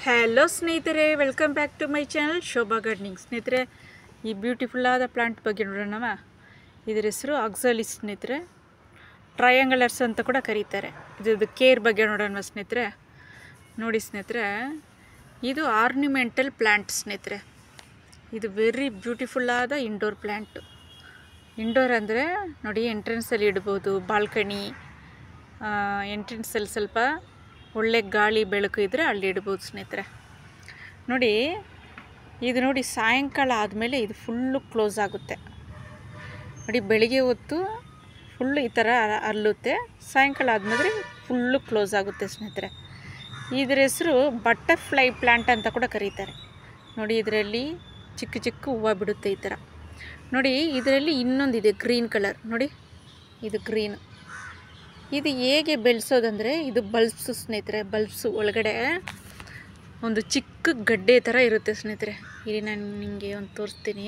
Hello ಸ್ನೇಹಿತರೆ, welcome back to my channel Shobha gardening. ಸ್ನೇಹಿತರೆ, ಈ ಬ್ಯೂಟಿಫುಲ್ ಆದ ಪ್ಲಾಂಟ್ ಬಗ್ಗೆ ನೋಡೋಣವ. ಇದರ ಹೆಸರು ಆಕ್ಸಾಲಿಸ್ ಸ್ನೇಹಿತರೆ. ಟ್ರಯಾಂಗಲರ್ಸ್ ಅಂತ ಕೂಡ ಕರೀತಾರೆ. ಇದ್ರದ್ದು ಕೇರ್ ಬಗ್ಗೆ ನೋಡೋಣ ಸ್ನೇಹಿತರೆ. ನೋಡಿ ಸ್ನೇಹಿತರೆ, ಇದು ಆರ್ನಿಮೆಂಟಲ್ ಪ್ಲಾಂಟ್ ಸ್ನೇಹಿತರೆ. ಇದು ವೆರಿ ಬ್ಯೂಟಿಫುಲ್ ಆದ ಇಂಡೋರ್ ಪ್ಲ್ಯಾಂಟು. ಇಂಡೋರ್ ಅಂದರೆ ನೋಡಿ, ಎಂಟ್ರೆನ್ಸಲ್ಲಿ ಇಡ್ಬೋದು, ಬಾಲ್ಕನಿ ಎಂಟ್ರೆನ್ಸಲ್ಲಿ ಸ್ವಲ್ಪ ಒಳ್ಳೆ ಗಾಳಿ ಬೆಳಕು ಇದ್ದರೆ ಅಲ್ಲಿ ಇಡ್ಬೋದು ಸ್ನೇಹಿತರೆ. ನೋಡಿ, ಇದು ನೋಡಿ ಸಾಯಂಕಾಲ ಆದಮೇಲೆ ಇದು ಫುಲ್ಲು ಕ್ಲೋಸ್ ಆಗುತ್ತೆ. ನೋಡಿ, ಬೆಳಿಗ್ಗೆ ಹೊತ್ತು ಫುಲ್ಲು ಈ ಥರ ಅರಳುತ್ತೆ, ಸಾಯಂಕಾಲ ಆದಮೇಲೆ ಫುಲ್ಲು ಕ್ಲೋಸ್ ಆಗುತ್ತೆ ಸ್ನೇಹಿತರೆ. ಇದರ ಹೆಸರು ಬಟರ್ಫ್ಲೈ ಪ್ಲ್ಯಾಂಟ್ ಅಂತ ಕೂಡ ಕರೀತಾರೆ. ನೋಡಿ, ಇದರಲ್ಲಿ ಚಿಕ್ಕ ಚಿಕ್ಕ ಹೂವು ಬಿಡುತ್ತೆ ಈ ಥರ. ನೋಡಿ, ಇದರಲ್ಲಿ ಇನ್ನೊಂದಿದೆ ಗ್ರೀನ್ ಕಲರ್. ನೋಡಿ, ಇದು ಗ್ರೀನ್. ಇದು ಹೇಗೆ ಬೆಳೆಸೋದಂದರೆ, ಇದು ಬಲ್ಬ್ಸು ಸ್ನೇಹಿತರೆ. ಬಲ್ಬ್ಸು ಒಳಗಡೆ ಒಂದು ಚಿಕ್ಕ ಗಡ್ಡೆ ಥರ ಇರುತ್ತೆ ಸ್ನೇಹಿತರೆ. ಇಲ್ಲಿ ನಾನು ನಿಮಗೆ ಒಂದು ತೋರಿಸ್ತೀನಿ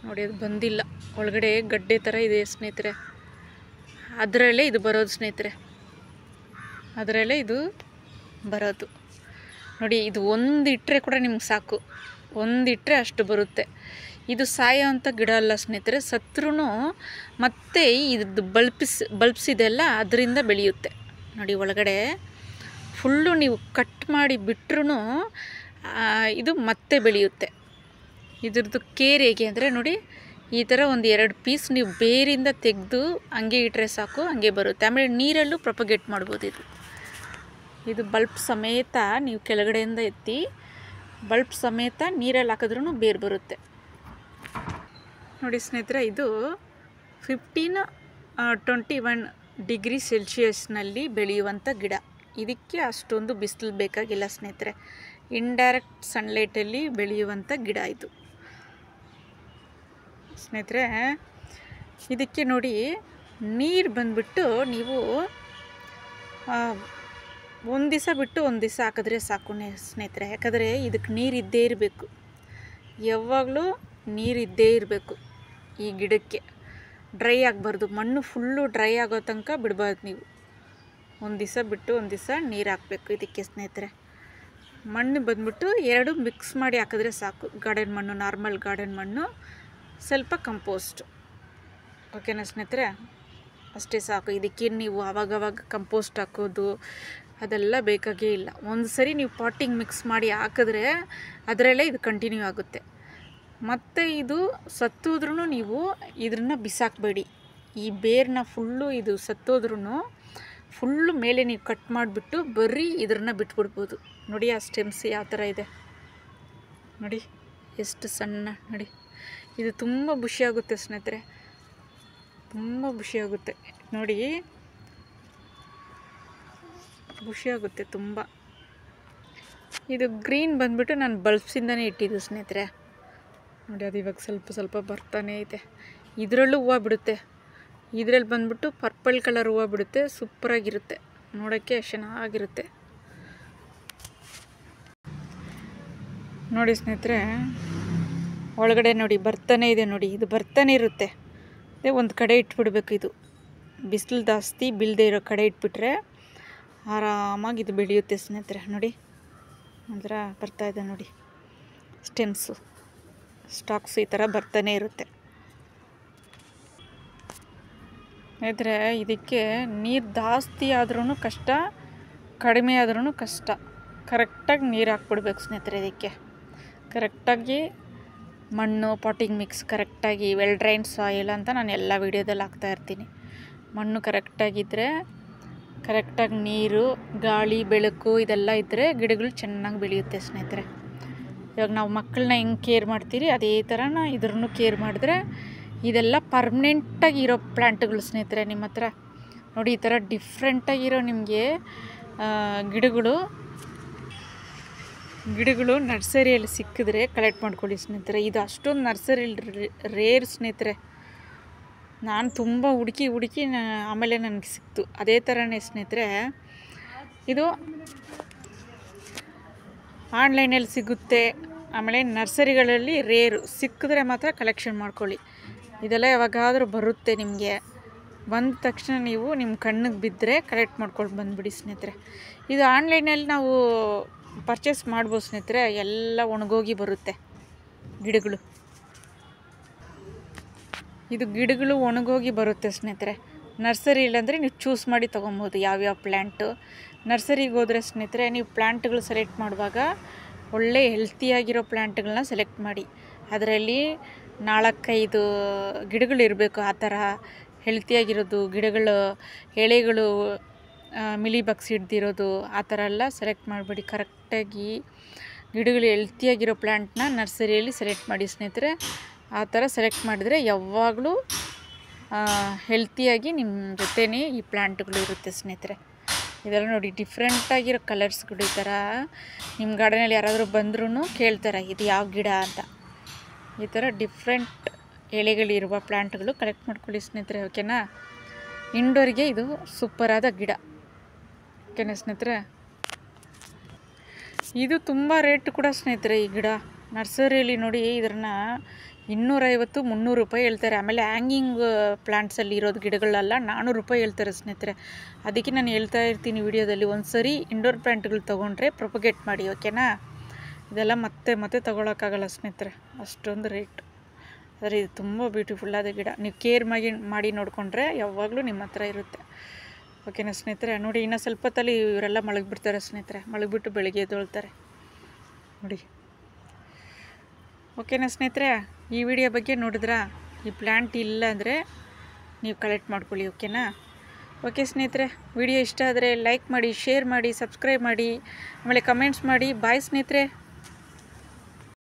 ನೋಡಿ. ಅದು ಬಂದಿಲ್ಲ, ಒಳಗಡೆ ಗಡ್ಡೆ ಥರ ಇದೆ ಸ್ನೇಹಿತರೆ. ಅದರಲ್ಲೇ ಇದು ಬರೋದು ಸ್ನೇಹಿತರೆ, ಅದರಲ್ಲೇ ಇದು ಬರೋದು. ನೋಡಿ, ಇದು ಒಂದು ಇಟ್ಟರೆ ಕೂಡ ನಿಮ್ಗೆ ಸಾಕು, ಒಂದಿಟ್ಟರೆ ಅಷ್ಟು ಬರುತ್ತೆ. ಇದು ಸಾಯೋ ಅಂಥ ಗಿಡ ಅಲ್ಲ ಸ್ನೇಹಿತರೆ. ಸತ್ರೂ ಮತ್ತೆ ಇದ್ರದ್ದು ಬಲ್ಬ್ಸ್ ಇದೆಲ್ಲ ಅದರಿಂದ ಬೆಳೆಯುತ್ತೆ. ನೋಡಿ, ಒಳಗಡೆ ಫುಲ್ಲು ನೀವು ಕಟ್ ಮಾಡಿ ಬಿಟ್ರೂ ಇದು ಮತ್ತೆ ಬೆಳೆಯುತ್ತೆ. ಇದ್ರದ್ದು ಕೇರ್ ಹೇಗೆ ಅಂದರೆ ನೋಡಿ, ಈ ಥರ ಒಂದು 2 ಪೀಸ್ ನೀವು ಬೇರಿಂದ ತೆಗೆದು ಹಂಗೆ ಇಟ್ಟರೆ ಸಾಕು, ಹಂಗೆ ಬರುತ್ತೆ. ಆಮೇಲೆ ನೀರಲ್ಲೂ ಪ್ರೊಪಗೇಟ್ ಮಾಡ್ಬೋದು. ಇದು ಬಲ್ಬ್ ಸಮೇತ ನೀವು ಕೆಳಗಡೆಯಿಂದ ಎತ್ತಿ ಬಲ್ಬ್ ಸಮೇತ ನೀರಲ್ಲಿ ಹಾಕಿದ್ರೂ ಬೇರು ಬರುತ್ತೆ. ನೋಡಿ ಸ್ನೇಹಿತರೆ, ಇದು 15-21 ಡಿಗ್ರಿ ಸೆಲ್ಸಿಯಸ್ನಲ್ಲಿ ಬೆಳೆಯುವಂಥ ಗಿಡ. ಇದಕ್ಕೆ ಅಷ್ಟೊಂದು ಬಿಸಿಲು ಬೇಕಾಗಿಲ್ಲ ಸ್ನೇಹಿತರೆ. ಇಂಡೈರೆಕ್ಟ್ ಸನ್ಲೈಟಲ್ಲಿ ಬೆಳೆಯುವಂಥ ಗಿಡ ಇದು ಸ್ನೇಹಿತರೆ. ಇದಕ್ಕೆ ನೋಡಿ, ನೀರು ಬಂದುಬಿಟ್ಟು ನೀವು ಒಂದು ದಿವಸ ಬಿಟ್ಟು ಒಂದು ದಿವಸ ಹಾಕಿದ್ರೆ ಸಾಕು ಸ್ನೇಹಿತರೆ. ಯಾಕಂದರೆ ಇದಕ್ಕೆ ನೀರು ಇದ್ದೇ ಇರಬೇಕು, ಯಾವಾಗಲೂ ನೀರು ಇದ್ದೇ ಇರಬೇಕು. ಈ ಗಿಡಕ್ಕೆ ಡ್ರೈ ಆಗಬಾರ್ದು, ಮಣ್ಣು ಫುಲ್ಲು ಡ್ರೈ ಆಗೋ ತನಕ ಬಿಡಬಾರ್ದು ನೀವು. ಒಂದು ದಿವಸ ಬಿಟ್ಟು ಒಂದು ದಿವಸ ನೀರು ಹಾಕಬೇಕು ಇದಕ್ಕೆ ಸ್ನೇಹಿತರೆ. ಮಣ್ಣು ಬಂದ್ಬಿಟ್ಟು 2 ಮಿಕ್ಸ್ ಮಾಡಿ ಹಾಕಿದ್ರೆ ಸಾಕು. ಗಾರ್ಡನ್ ಮಣ್ಣು, ನಾರ್ಮಲ್ ಗಾರ್ಡನ್ ಮಣ್ಣು, ಸ್ವಲ್ಪ ಕಂಪೋಸ್ಟ್. ಓಕೆನಾ ಸ್ನೇಹಿತರೆ? ಅಷ್ಟೇ ಸಾಕು. ಇದಕ್ಕೆ ನೀವು ಆವಾಗವಾಗ ಕಂಪೋಸ್ಟ್ ಹಾಕೋದು ಅದೆಲ್ಲ ಬೇಕಾಗೇ ಇಲ್ಲ. ಒಂದು ಸರಿ ನೀವು ಪಾಟಿಂಗ್ ಮಿಕ್ಸ್ ಮಾಡಿ ಹಾಕಿದ್ರೆ ಅದರಲ್ಲೇ ಇದು ಕಂಟಿನ್ಯೂ ಆಗುತ್ತೆ. ಮತ್ತು ಇದು ಸತ್ತೋದ್ರೂ ನೀವು ಇದನ್ನು ಬಿಸಾಕಬೇಡಿ. ಈ ಬೇರನ್ನ ಫುಲ್ಲು ಇದು ಸತ್ತೋದ್ರೂ ಫುಲ್ಲು ಮೇಲೆ ನೀವು ಕಟ್ ಮಾಡಿಬಿಟ್ಟು ಬರೀ ಇದನ್ನು ಬಿಟ್ಬಿಡ್ಬೋದು. ನೋಡಿ, ಆ ಸ್ಟೆಮ್ಸ್ ಯಾವ ಥರ ಇದೆ ನೋಡಿ, ಎಷ್ಟು ಸಣ್ಣ. ನೋಡಿ, ಇದು ತುಂಬ ಖುಷಿಯಾಗುತ್ತೆ ಸ್ನೇಹಿತರೆ, ತುಂಬ ಖುಷಿಯಾಗುತ್ತೆ. ನೋಡಿ, ಖುಷಿಯಾಗುತ್ತೆ ತುಂಬ. ಇದು ಗ್ರೀನ್ ಬಂದುಬಿಟ್ಟು ನಾನು ಬಲ್ಬ್ಸಿಂದನೇ ಇಟ್ಟಿದ್ದು ಸ್ನೇಹಿತರೆ. ನೋಡಿ, ಅದು ಇವಾಗ ಸ್ವಲ್ಪ ಸ್ವಲ್ಪ ಬರ್ತಾನೆ ಐತೆ. ಇದರಲ್ಲೂ ಹೂವು ಬಿಡುತ್ತೆ. ಇದರಲ್ಲಿ ಬಂದ್ಬಿಟ್ಟು ಪರ್ಪಲ್ ಕಲರ್ ಹೂವು ಬಿಡುತ್ತೆ. ಸೂಪರಾಗಿರುತ್ತೆ, ನೋಡೋಕ್ಕೆ ಚೆನ್ನಾಗಿರುತ್ತೆ. ನೋಡಿ ಸ್ನೇಹಿತರೆ, ಒಳಗಡೆ ನೋಡಿ ಬರ್ತಾನೆ ಇದೆ. ನೋಡಿ, ಇದು ಬರ್ತಾನೆ ಇರುತ್ತೆ. ಅದೇ ಒಂದು ಕಡೆ ಇಟ್ಬಿಡ್ಬೇಕು. ಇದು ಬಿಸಿಲು ಜಾಸ್ತಿ ಬೀಳದೆ ಇರೋ ಕಡೆ ಇಟ್ಬಿಟ್ರೆ ಆರಾಮಾಗಿ ಇದು ಬೆಳೆಯುತ್ತೆ ಸ್ನೇಹಿತರೆ. ನೋಡಿ, ಒಂಥರ ಬರ್ತಾಯಿದೆ ನೋಡಿ, ಸ್ಟೆಮ್ಸು, ಸ್ಟಾಕ್ಸ್ ಈ ಥರ ಬರ್ತಾನೆ ಇರುತ್ತೆ ಸ್ನೇಹಿತರೆ. ಇದಕ್ಕೆ ನೀರು ಜಾಸ್ತಿ ಆದ್ರೂ ಕಷ್ಟ, ಕಡಿಮೆ ಆದ್ರೂ ಕಷ್ಟ. ಕರೆಕ್ಟಾಗಿ ನೀರು ಹಾಕ್ಬಿಡ್ಬೇಕು ಸ್ನೇಹಿತರೆ. ಇದಕ್ಕೆ ಕರೆಕ್ಟಾಗಿ ಮಣ್ಣು, ಪಾಟಿಂಗ್ ಮಿಕ್ಸ್ ಕರೆಕ್ಟಾಗಿ, ವೆಲ್ ಡ್ರೈನ್ ಸಾಯಿಲ್ ಅಂತ ನಾನು ಎಲ್ಲ ವೀಡಿಯೋದಲ್ಲಿ ಹಾಕ್ತಾಯಿರ್ತೀನಿ. ಮಣ್ಣು ಕರೆಕ್ಟಾಗಿದ್ದರೆ, ಕರೆಕ್ಟಾಗಿ ನೀರು, ಗಾಳಿ, ಬೆಳಕು ಇದೆಲ್ಲ ಇದ್ದರೆ ಗಿಡಗಳು ಚೆನ್ನಾಗಿ ಬೆಳೆಯುತ್ತೆ ಸ್ನೇಹಿತರೆ. ಇವಾಗ ನಾವು ಮಕ್ಕಳನ್ನ ಹೆಂಗೆ ಕೇರ್ ಮಾಡ್ತೀರಿ ಅದೇ ಥರನ ಇದ್ರೂ ಕೇರ್ ಮಾಡಿದ್ರೆ ಇದೆಲ್ಲ ಪರ್ಮನೆಂಟಾಗಿ ಇರೋ ಪ್ಲ್ಯಾಂಟ್ಗಳು ಸ್ನೇಹಿತರೆ. ನಿಮ್ಮ ಹತ್ರ ನೋಡಿ, ಈ ಥರ ಡಿಫ್ರೆಂಟಾಗಿರೋ ನಿಮಗೆ ಗಿಡಗಳು ನರ್ಸರಿಯಲ್ಲಿ ಸಿಕ್ಕಿದ್ರೆ ಕಲೆಕ್ಟ್ ಮಾಡ್ಕೊಳ್ಳಿ ಸ್ನೇಹಿತರೆ. ಇದು ಅಷ್ಟೊಂದು ನರ್ಸರಿಯಲ್ಲಿ ರೇರ್ ಸ್ನೇಹಿತರೆ. ನಾನು ತುಂಬ ಹುಡುಕಿ ಆಮೇಲೆ ನನಗೆ ಸಿಕ್ತು. ಅದೇ ಥರನೇ ಸ್ನೇಹಿತರೆ, ಇದು ಆನ್ಲೈನಲ್ಲಿ ಸಿಗುತ್ತೆ. ಆಮೇಲೆ ನರ್ಸರಿಗಳಲ್ಲಿ ರೇರು, ಸಿಕ್ಕಿದ್ರೆ ಮಾತ್ರ ಕಲೆಕ್ಷನ್ ಮಾಡ್ಕೊಳ್ಳಿ. ಇದೆಲ್ಲ ಯಾವಾಗಾದರೂ ಬರುತ್ತೆ ನಿಮಗೆ. ಬಂದ ತಕ್ಷಣ ನೀವು ನಿಮ್ಮ ಕಣ್ಣಿಗೆ ಬಿದ್ದರೆ ಕಲೆಕ್ಟ್ ಮಾಡ್ಕೊಂಡು ಬಂದುಬಿಡಿ ಸ್ನೇಹಿತರೆ. ಇದು ಆನ್ಲೈನಲ್ಲಿ ನಾವು ಪರ್ಚೇಸ್ ಮಾಡ್ಬೋದು ಸ್ನೇಹಿತರೆ. ಎಲ್ಲ ಒಣಗೋಗಿ ಬರುತ್ತೆ ಗಿಡಗಳು. ಇದು ಗಿಡಗಳು ಒಣಗೋಗಿ ಬರುತ್ತೆ ಸ್ನೇಹಿತರೆ. ನರ್ಸರಿ ಇಲ್ಲಾಂದರೆ ನೀವು ಚೂಸ್ ಮಾಡಿ ತೊಗೊಬೋದು ಯಾವ್ಯಾವ ಪ್ಲ್ಯಾಂಟು. ನರ್ಸರಿಗೆ ಹೋದರೆ ಸ್ನೇಹಿತರೆ ನೀವು ಪ್ಲ್ಯಾಂಟ್ಗಳು ಸೆಲೆಕ್ಟ್ ಮಾಡುವಾಗ ಒಳ್ಳೆ ಹೆಲ್ತಿಯಾಗಿರೋ ಪ್ಲ್ಯಾಂಟ್ಗಳನ್ನ ಸೆಲೆಕ್ಟ್ ಮಾಡಿ. ಅದರಲ್ಲಿ 4-5 ಗಿಡಗಳು ಇರಬೇಕು. ಆ ಥರ ಹೆಲ್ತಿಯಾಗಿರೋದು, ಗಿಡಗಳು ಎಳೆಗಳು ಮಿಲಿ ಬಗ್ಸ್ ಹಿಡ್ದಿರೋದು ಆ ಥರ ಎಲ್ಲ ಸೆಲೆಕ್ಟ್ ಮಾಡಬೇಡಿ. ಕರೆಕ್ಟಾಗಿ ಗಿಡಗಳು ಹೆಲ್ತಿಯಾಗಿರೋ ಪ್ಲ್ಯಾಂಟ್ನ ನರ್ಸರಿಯಲ್ಲಿ ಸೆಲೆಕ್ಟ್ ಮಾಡಿ ಸ್ನೇಹಿತರೆ. ಆ ಥರ ಸೆಲೆಕ್ಟ್ ಮಾಡಿದರೆ ಯಾವಾಗಲೂ ಹೆಲ್ತಿಯಾಗಿ ನಿಮ್ಮ ಜೊತೆನೇ ಈ ಪ್ಲ್ಯಾಂಟ್ಗಳು ಇರುತ್ತೆ ಸ್ನೇಹಿತರೆ. ಇದೆಲ್ಲ ನೋಡಿ ಡಿಫ್ರೆಂಟಾಗಿರೋ ಕಲರ್ಸ್ಗಳು. ಈ ಥರ ನಿಮ್ಮ ಗಾರ್ಡನಲ್ಲಿ ಯಾರಾದರೂ ಬಂದ್ರೂ ಕೇಳ್ತಾರೆ ಇದು ಯಾವ ಗಿಡ ಅಂತ. ಈ ಥರ ಡಿಫ್ರೆಂಟ್ ಎಲೆಗಳಿರುವ ಪ್ಲ್ಯಾಂಟ್ಗಳು ಕಲೆಕ್ಟ್ ಮಾಡ್ಕೊಳ್ಳಿ ಸ್ನೇಹಿತರೆ. ಓಕೆನಾ? ಇಂಡೋರ್ಗೆ ಇದು ಸೂಪರಾದ ಗಿಡ. ಓಕೆನಾ ಸ್ನೇಹಿತರೆ? ಇದು ತುಂಬ ರೇಟ್ ಕೂಡ ಸ್ನೇಹಿತರೆ. ಈ ಗಿಡ ನರ್ಸರಿಯಲ್ಲಿ ನೋಡಿ ಇದನ್ನು 250-300 ರೂಪಾಯಿ ಹೇಳ್ತಾರೆ. ಆಮೇಲೆ ಹ್ಯಾಂಗಿಂಗ್ ಪ್ಲ್ಯಾಂಟ್ಸಲ್ಲಿ ಇರೋದು ಗಿಡಗಳೆಲ್ಲ 400 ರೂಪಾಯಿ ಹೇಳ್ತಾರೆ ಸ್ನೇಹಿತರೆ. ಅದಕ್ಕೆ ನಾನು ಹೇಳ್ತಾ ಇರ್ತೀನಿ ವಿಡಿಯೋದಲ್ಲಿ, ಒಂದು ಸರಿ ಇಂಡೋರ್ ಪ್ಲ್ಯಾಂಟ್ಗಳು ತೊಗೊಂಡ್ರೆ ಪ್ರೊಪಗೇಟ್ ಮಾಡಿ. ಓಕೆನಾ? ಇದೆಲ್ಲ ಮತ್ತೆ ತೊಗೊಳಕ್ಕಾಗಲ್ಲ ಸ್ನೇಹಿತರೆ, ಅಷ್ಟೊಂದು ರೇಟ್. ಆದರೆ ಇದು ತುಂಬ ಬ್ಯೂಟಿಫುಲ್ಲಾದ ಗಿಡ. ನೀವು ಕೇರ್ ಮಾಡಿ ನೋಡಿಕೊಂಡ್ರೆ ಯಾವಾಗಲೂ ನಿಮ್ಮ ಹತ್ರ ಇರುತ್ತೆ. ಓಕೆನಾ ಸ್ನೇಹಿತರೆ? ನೋಡಿ ಇನ್ನೂ ಸ್ವಲ್ಪ ಹೊತ್ತಲ್ಲಿ ಇವರೆಲ್ಲ ಮಲಗಿಬಿಡ್ತಾರೆ ಸ್ನೇಹಿತರೆ. ಮಲಗಿಬಿಟ್ಟು ಬೆಳಗ್ಗೆ ಎದ್ದೇಳ್ತಾರೆ ನೋಡಿ. ಓಕೆನಾ ಸ್ನೇಹಿತರೆ? ಈ ವಿಡಿಯೋ ಬಗ್ಗೆ ನೋಡಿದ್ರಾ? ಈ ಪ್ಲ್ಯಾಂಟ್ ಇಲ್ಲ ಅಂದರೆ ನೀವು ಕಲೆಕ್ಟ್ ಮಾಡ್ಕೊಳ್ಳಿ. ಓಕೆನಾ? ಓಕೆ ಸ್ನೇಹಿತರೆ, ವಿಡಿಯೋ ಇಷ್ಟ ಆದರೆ ಲೈಕ್ ಮಾಡಿ, ಶೇರ್ ಮಾಡಿ, ಸಬ್ಸ್ಕ್ರೈಬ್ ಮಾಡಿ, ಆಮೇಲೆ ಕಮೆಂಟ್ಸ್ ಮಾಡಿ. ಬಾಯ್ ಸ್ನೇಹಿತರೆ.